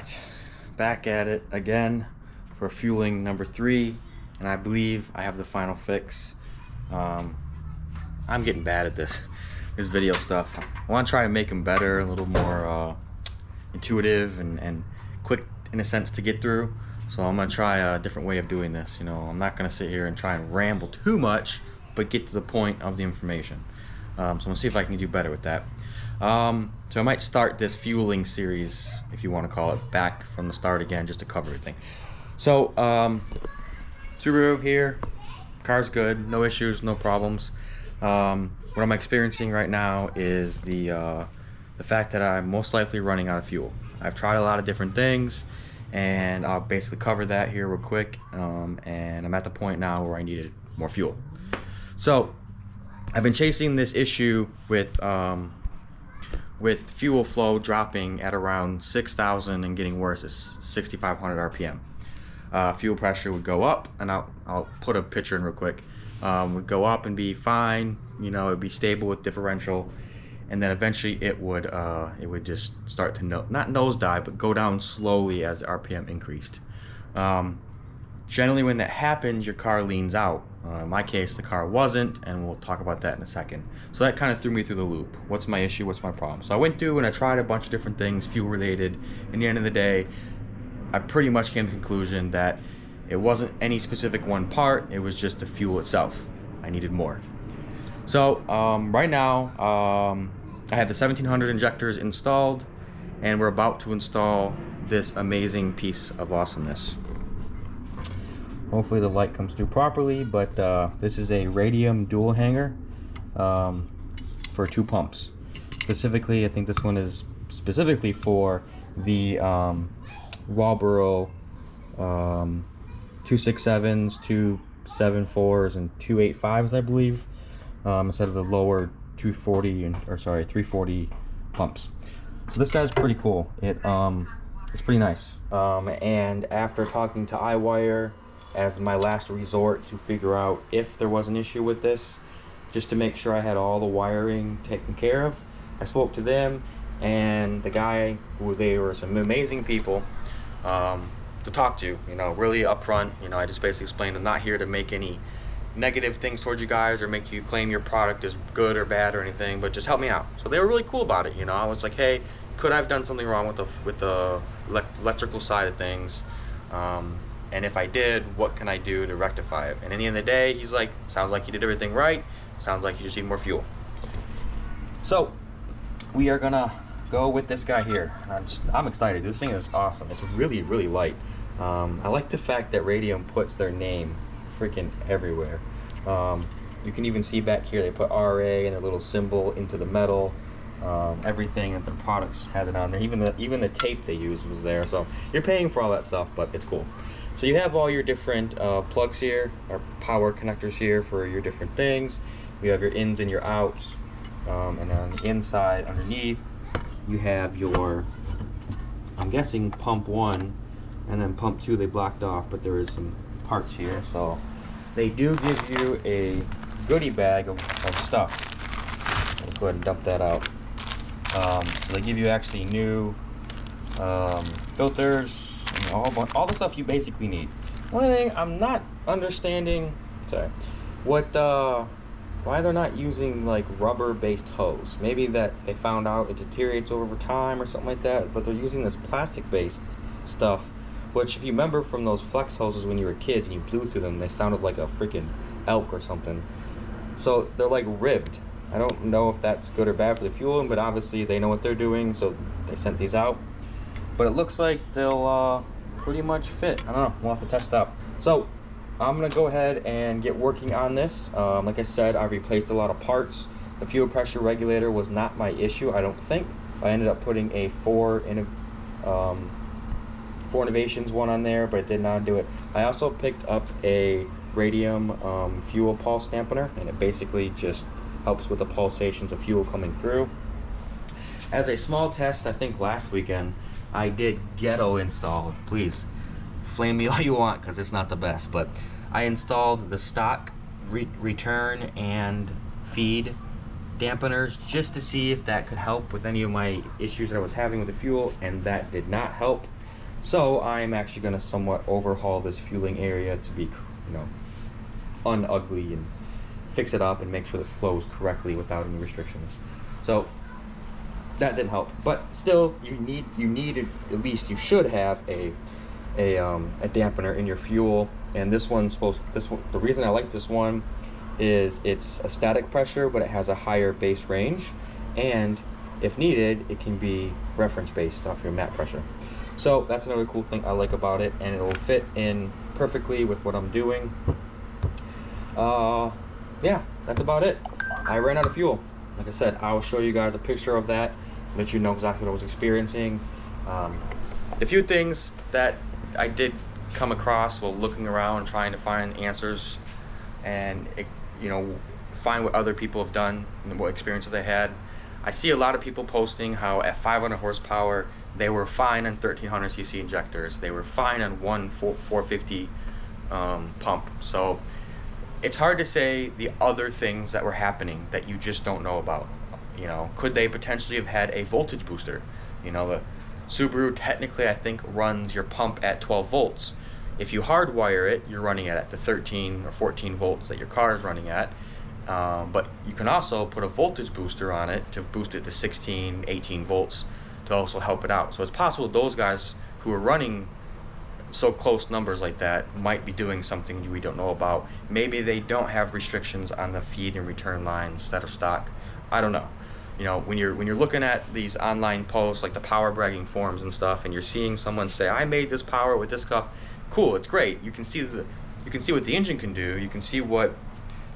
Alright, back at it again for fueling number 3, and I believe I have the final fix. I'm getting bad at this video stuff. I want to try to make them better, a little more intuitive and quick in a sense to get through. So I'm going to try a different way of doing this. You know, I'm not going to sit here and try and ramble too much, but get to the point of the information. So I'm going to see if I can do better with that. So I might start this fueling series, if you want to call it, back from the start again, just to cover everything. So Subaru here, car's good, no issues, no problems. What I'm experiencing right now is the fact that I'm most likely running out of fuel. I've tried a lot of different things, and I'll basically cover that here real quick. And I'm at the point now where I needed more fuel. So I've been chasing this issue with fuel flow dropping at around 6,000 and getting worse at 6,500 RPM. Fuel pressure would go up, and I'll put a picture in real quick. Would go up and be fine, you know, it'd be stable with differential, and then eventually it would just start to not nosedive, but go down slowly as the RPM increased. Generally, when that happens, your car leans out. In my case, the car wasn't, and we'll talk about that in a second. So that kind of threw me through the loop. What's my issue? What's my problem? So I went through and I tried a bunch of different things, fuel related. In the end of the day, I pretty much came to the conclusion that it wasn't any specific one part, it was just the fuel itself. I needed more. So right now, I have the 1700 injectors installed, and we're about to install this amazing piece of awesomeness. Hopefully the light comes through properly, but this is a Radium dual hanger for 2 pumps. Specifically, I think this one is specifically for the Walboro 267s, 274s, and 285s, I believe, instead of the lower 340 pumps. So this guy's pretty cool. It's pretty nice. And after talking to iWire as my last resort to figure out if there was an issue with this, just to make sure I had all the wiring taken care of, I spoke to them and the guy, who they were some amazing people to talk to, you know, really upfront. You know, I just basically explained I'm not here to make any negative things towards you guys or make you claim your product is good or bad or anything, but just help me out. So they were really cool about it. You know, I was like, hey, could I have done something wrong with the electrical side of things? And if I did, what can I do to rectify it? And at the end of the day, he's like, sounds like you did everything right. Sounds like you just need more fuel. So we are gonna go with this guy here. I'm excited. This thing is awesome. It's really, really light. I like the fact that Radium puts their name freaking everywhere. You can even see back here, they put RA and their little symbol into the metal. Everything that their products has it on there. Even the tape they used was there. So you're paying for all that stuff, but it's cool. So you have all your different plugs here, or power connectors here for your different things. You have your ins and your outs, and then on the inside, underneath, you have your, I'm guessing, pump 1, and then pump 2 they blocked off, but there is some parts here. So they do give you a goodie bag of stuff. Let's go ahead and dump that out. So they give you actually new filters, and all the stuff you basically need. One thing I'm not understanding, why they're not using like rubber-based hose. Maybe that they found out it deteriorates over time or something like that, but they're using this plastic-based stuff, which if you remember from those flex hoses when you were kids and you blew through them, they sounded like a freaking elk or something. So they're like ribbed. I don't know if that's good or bad for the fueling, but obviously they know what they're doing, so they sent these out. But it looks like they'll pretty much fit. I don't know, we'll have to test it out. So I'm gonna go ahead and get working on this. Like I said, I replaced a lot of parts. The fuel pressure regulator was not my issue, I don't think. I ended up putting a 4 Innovations one on there, but it did not do it. I also picked up a Radium Fuel pulse dampener, and it basically just helps with the pulsations of fuel coming through. As a small test, I think last weekend, I did ghetto install. Please, flame me all you want, because it's not the best, but I installed the stock return and feed dampeners just to see if that could help with any of my issues that I was having with the fuel, and that did not help. So I'm actually going to somewhat overhaul this fueling area to be, unugly, and fix it up and make sure that it flows correctly without any restrictions. So that didn't help, but still, you need at least, you should have a dampener in your fuel. And this one, the reason I like this one is it's a static pressure, but it has a higher base range, and if needed, it can be reference based off your mat pressure. So that's another cool thing I like about it, and it will fit in perfectly with what I'm doing. Yeah, that's about it. I ran out of fuel. Like I said, I'll show you guys a picture of that, let you know exactly what I was experiencing. The few things that I did come across while looking around trying to find answers and find what other people have done and what experiences they had. I see a lot of people posting how at 500 horsepower they were fine on 1300cc injectors, they were fine on 450 pump. So it's hard to say the other things that were happening that you just don't know about. Could they potentially have had a voltage booster? The Subaru technically, I think, runs your pump at 12 volts. If you hardwire it, you're running it at the 13 or 14 volts that your car is running at. But you can also put a voltage booster on it to boost it to 16, 18 volts to also help it out. So it's possible those guys who are running so close numbers like that might be doing something we don't know about. Maybe they don't have restrictions on the feed and return lines that are stock. I don't know. When you're looking at these online posts like the power bragging forums and stuff, and you're seeing someone say, I made this power with this stuff, cool, it's great. You can see what the engine can do, you can see what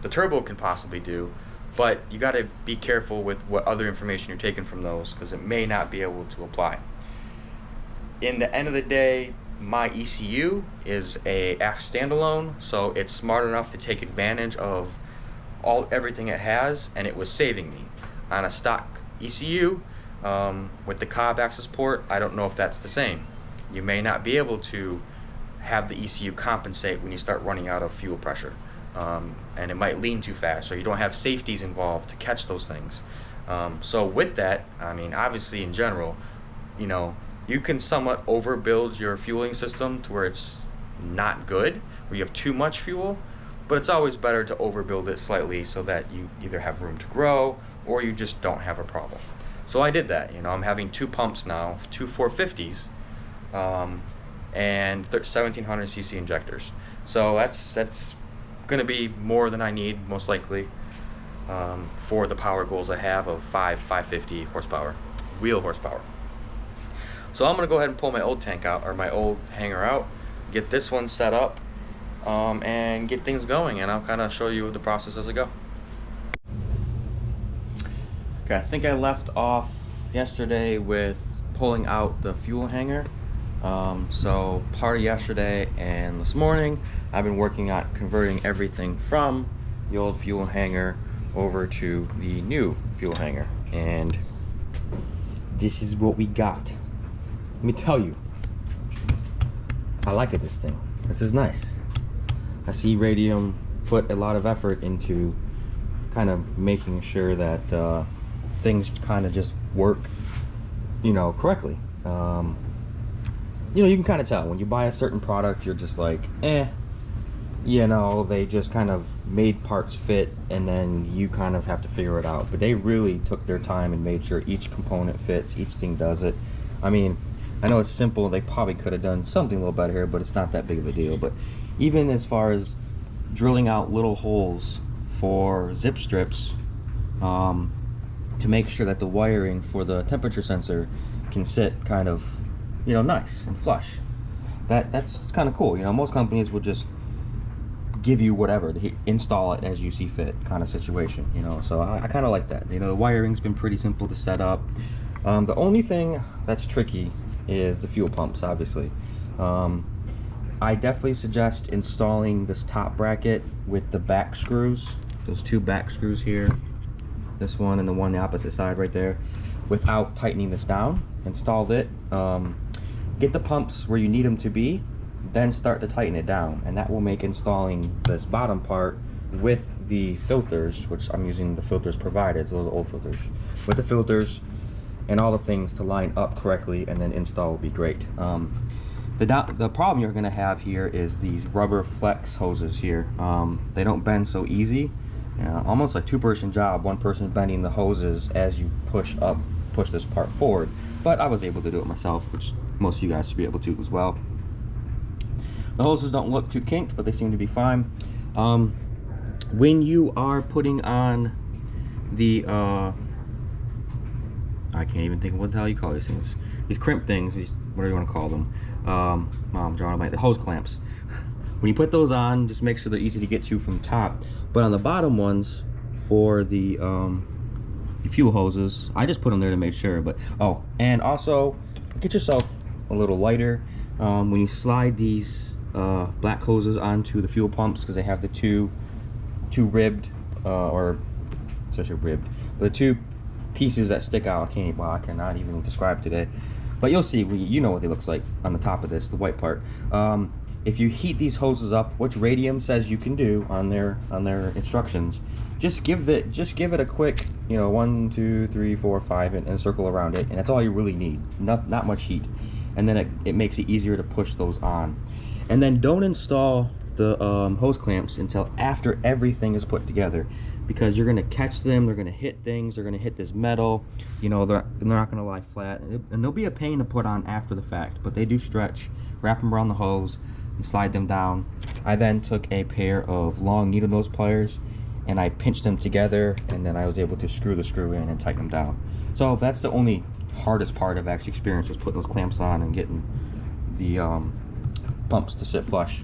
the turbo can possibly do, but you got to be careful with what other information you're taking from those, because it may not be able to apply. In the end of the day, my ECU is a aft standalone, so it's smart enough to take advantage of everything it has, and it was saving me. On a stock ECU with the cob access port, I don't know if that's the same. You may not be able to have the ECU compensate when you start running out of fuel pressure, and it might lean too fast, or you don't have safeties involved to catch those things. So with that, obviously in general, you can somewhat overbuild your fueling system to where it's not good, where you have too much fuel, but it's always better to overbuild it slightly so that you either have room to grow or you just don't have a problem. So I did that. I'm having two pumps now, two 450s, and 1700cc injectors. So that's going to be more than I need, most likely, for the power goals I have of 550 horsepower, wheel horsepower. So I'm going to go ahead and pull my old tank out, or my old hanger out, get this one set up, and get things going, and I'll kind of show you the process as I go. Okay, I think I left off yesterday with pulling out the fuel hanger. So part of yesterday and this morning, I've been working on converting everything from the old fuel hanger over to the new fuel hanger. And this is what we got. Let me tell you, I like this thing. This is nice. I see Radium put a lot of effort into kind of making sure that things kind of just work, correctly. You can kind of tell when you buy a certain product, you're just like, they just kind of made parts fit, and then you kind of have to figure it out. But they really took their time and made sure each component fits, each thing does it. I know it's simple, they probably could have done something a little better here, but it's not that big of a deal. But even as far as drilling out little holes for zip strips, to make sure that the wiring for the temperature sensor can sit kind of, nice and flush. That's kind of cool. Most companies would just give you whatever, install it as you see fit kind of situation, so I kind of like that. The wiring's been pretty simple to set up. The only thing that's tricky is the fuel pumps, obviously. I definitely suggest installing this top bracket with the back screws, those two back screws here, this one and the one on the opposite side right there, without tightening this down. Install it, get the pumps where you need them to be, then start to tighten it down, and that will make installing this bottom part with the filters, which I'm using the filters provided, so those are old filters, with the filters and all the things to line up correctly and then install will be great. The problem you're going to have here is these rubber flex hoses here. They don't bend so easy. Almost a two-person job, one person bending the hoses as you push this part forward. But I was able to do it myself, which most of you guys should be able to as well. The hoses don't look too kinked, but they seem to be fine. When you are putting on the I can't even think of what the hell you call these things. These crimp things, whatever you want to call them. I'm drawing a blank. The hose clamps. When you put those on, just make sure they're easy to get to from top. But on the bottom ones, for the fuel hoses, I just put them there to make sure. But and also get yourself a little lighter when you slide these black hoses onto the fuel pumps, because they have the two ribbed or especially ribbed, but the two pieces that stick out. I cannot even describe today, but you'll see. You know what they looks like on the top of this, the white part. If you heat these hoses up, which Radium says you can do on their instructions, just give it a quick, 1, 2, 3, 4, 5, and circle around it, and that's all you really need. Not much heat, and then it makes it easier to push those on. And then don't install the hose clamps until after everything is put together, because you're going to catch them, they're going to hit things, they're going to hit this metal, they're not going to lie flat, and they'll be a pain to put on after the fact, but they do stretch. Wrap them around the hose and slide them down. I then took a pair of long needle nose pliers and I pinched them together, and then I was able to screw the screw in and tighten them down. So that's the only hardest part I've actually experienced, was putting those clamps on and getting the pumps to sit flush.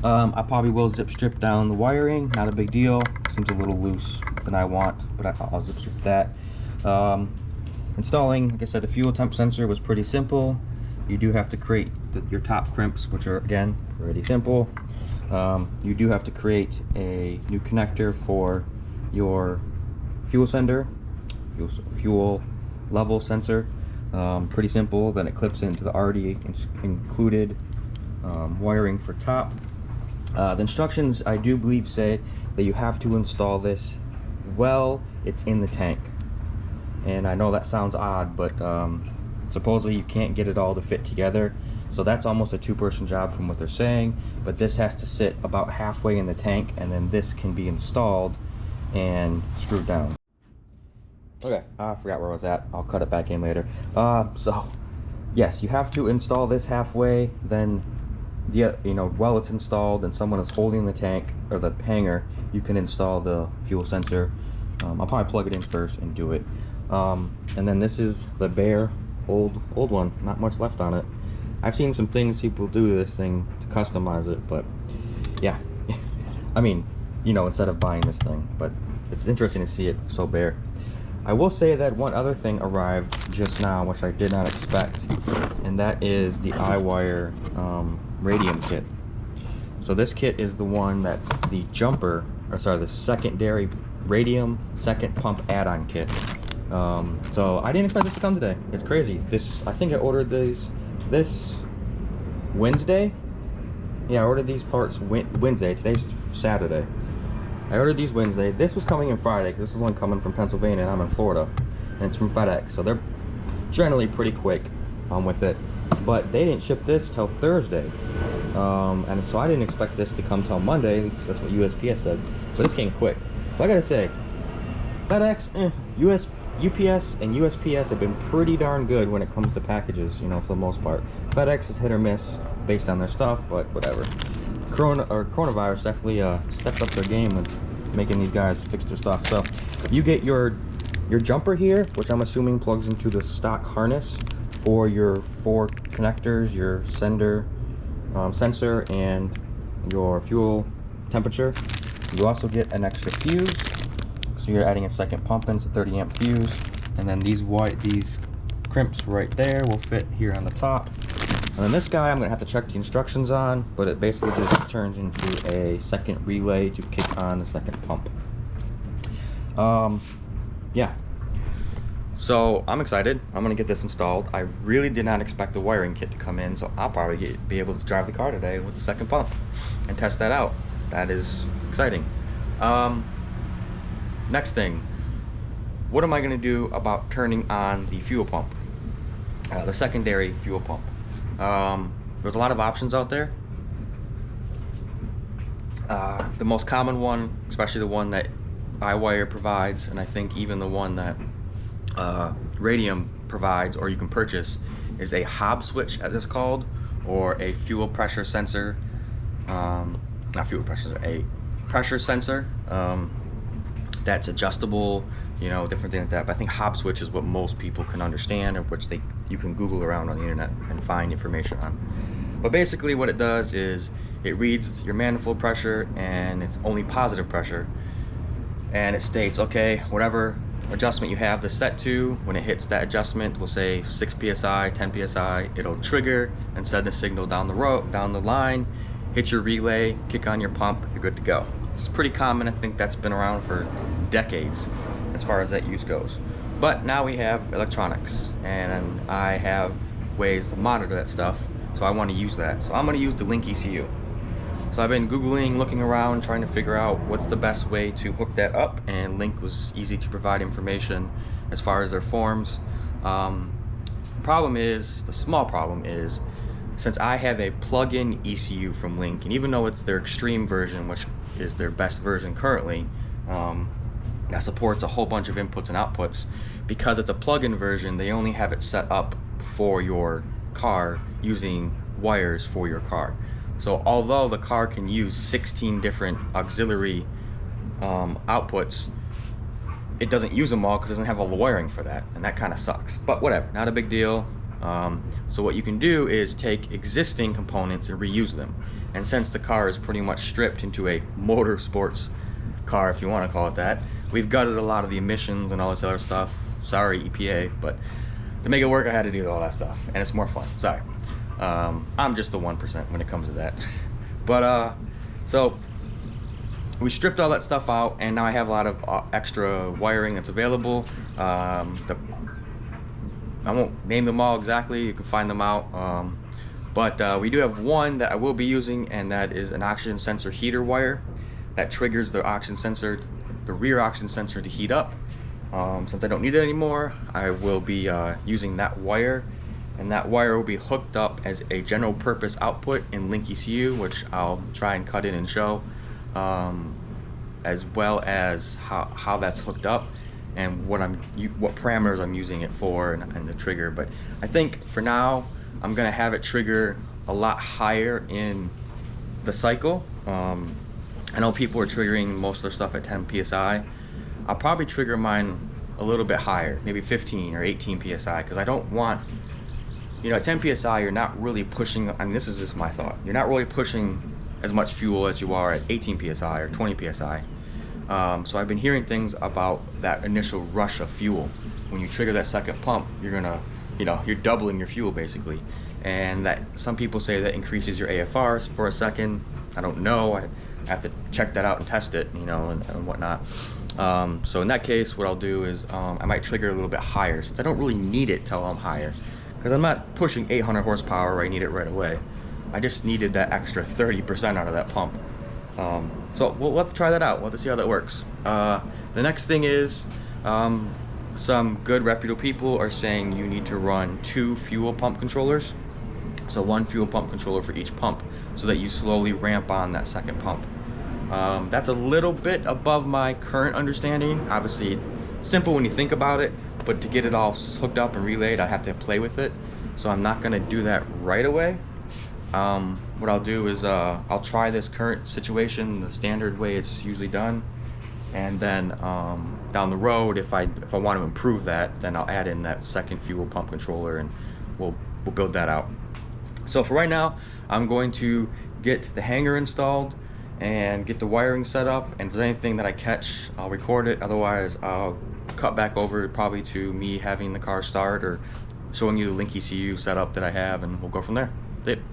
I probably will zip strip down the wiring, not a big deal. Seems a little loose than I want, but I'll zip strip that. Installing, like I said, the fuel temp sensor was pretty simple. You do have to create your top crimps, which are, again, pretty simple. You do have to create a new connector for your fuel sender, fuel level sensor. Pretty simple. Then it clips into the already included wiring for top. The instructions, I do believe, say that you have to install this while it's in the tank. And I know that sounds odd, but supposedly you can't get it all to fit together. So that's almost a two-person job from what they're saying. But this has to sit about halfway in the tank, and then this can be installed and screwed down. Okay, I forgot where I was at. I'll cut it back in later. So yes, you have to install this halfway, then while it's installed and someone is holding the tank or the hanger, you can install the fuel sensor. I'll probably plug it in first and do it. And then this is the bare old one, not much left on it. I've seen some things people do to this thing to customize it, but yeah. I mean, instead of buying this thing, but it's interesting to see it so bare. I will say that one other thing arrived just now, which I did not expect, and that is the iWire Radium kit. So this kit is the one that's the the secondary Radium second pump add-on kit. So I didn't expect this to come today. It's crazy. I think I ordered this Wednesday. Yeah, I ordered these parts Wednesday. Today's Saturday. I ordered these Wednesday. This was coming in Friday, because this is one coming from Pennsylvania and I'm in Florida, and it's from FedEx, so they're generally pretty quick with it. But they didn't ship this till Thursday, and so I didn't expect this to come till Monday. At least that's what USPS said. But this came quick. So I gotta say, FedEx, UPS and USPS have been pretty darn good when it comes to packages, for the most part. FedEx is hit or miss based on their stuff, but whatever. Coronavirus definitely stepped up their game with making these guys fix their stuff. So you get your jumper here, which I'm assuming plugs into the stock harness for your 4 connectors, your sensor, and your fuel temperature. You also get an extra fuse, so you're adding a second pump in, it's a 30 amp fuse, and then these crimps right there will fit here on the top. And then this guy I'm gonna have to check the instructions on, but it basically just turns into a second relay to kick on the second pump. Yeah. So I'm excited. I'm gonna get this installed. I really did not expect the wiring kit to come in, so I'll probably be able to drive the car today with the second pump and test that out. That is exciting. Next thing, what am I gonna do about turning on the fuel pump, the secondary fuel pump? There's a lot of options out there. The most common one, especially the one that iWire provides, and I think even the one that Radium provides, or you can purchase, is a hob switch, as it's called, or a fuel pressure sensor. Not fuel pressure, a pressure sensor that's adjustable, you know, different things like that. But I think hob switch is what most people can understand, or which you can Google around on the internet and find information on. But basically what it does is it reads your manifold pressure, and it's only positive pressure, and it states, okay, whatever adjustment you have this set to, when it hits that adjustment, we'll say 6 psi, 10 psi, it'll trigger and send the signal down the line, hit your relay, kick on your pump, you're good to go. It's pretty common. I think that's been around for decades as far as that use goes. But now we have electronics, and I have ways to monitor that stuff, so I want to use that. So I'm going to use the Link ECU. So I've been Googling, looking around, trying to figure out what's the best way to hook that up, and Link was easy to provide information as far as their forms. The small problem is, since I have a plug-in ECU from Link, and even though it's their extreme version, which is their best version currently, that supports a whole bunch of inputs and outputs, because it's a plug-in version, they only have it set up for your car using wires for your car. So although the car can use 16 different auxiliary outputs, it doesn't use them all because it doesn't have all the wiring for that, and that kind of sucks. But whatever, not a big deal. So what you can do is take existing components and reuse them. And since the car is pretty much stripped into a motorsports car, if you want to call it that, we've gutted a lot of the emissions and all this other stuff. Sorry, EPA, but to make it work, I had to do all that stuff, and it's more fun. Sorry. I'm just the 1% when it comes to that. But so we stripped all that stuff out, and now I have a lot of extra wiring that's available. I won't name them all exactly, you can find them out. But we do have one that I will be using, and that is an oxygen sensor heater wire that triggers the oxygen sensor, the rear oxygen sensor, to heat up. Since I don't need it anymore, I will be using that wire, and that wire will be hooked up as a general purpose output in Link ECU, which I'll try and cut in and show, as well as how that's hooked up and what parameters I'm using it for, and the trigger. But I think for now I'm gonna have it trigger a lot higher in the cycle. I know people are triggering most of their stuff at 10 psi. I'll probably trigger mine a little bit higher, maybe 15 or 18 psi, because I don't want, you know, at 10 psi you're not really pushing, I mean, this is just my thought, you're not really pushing as much fuel as you are at 18 psi or 20 psi. So I've been hearing things about that initial rush of fuel. When you trigger that second pump, you're gonna, you know, you're doubling your fuel basically, and that some people say that increases your AFRs for a second. I don't know, I have to check that out and test it, you know, and whatnot. So in that case, what I'll do is I might trigger a little bit higher, since I don't really need it till I'm higher, because I'm not pushing 800 horsepower where I need it right away. I just needed that extra 30% out of that pump. So we'll have to try that out. We'll have to see how that works. The next thing is, some good reputable people are saying you need to run 2 fuel pump controllers. So 1 fuel pump controller for each pump, so that you slowly ramp on that second pump. That's a little bit above my current understanding. Obviously, it's simple when you think about it, but to get it all hooked up and relayed, I have to play with it. So I'm not gonna do that right away. What I'll do is I'll try this current situation, the standard way it's usually done, and then down the road, if I want to improve that, then I'll add in that second fuel pump controller, and we'll build that out. So for right now, I'm going to get the hanger installed and get the wiring set up, and if there's anything that I catch, I'll record it. Otherwise, I'll cut back over probably to me having the car start, or showing you the Link ECU setup that I have, and we'll go from there. That's it.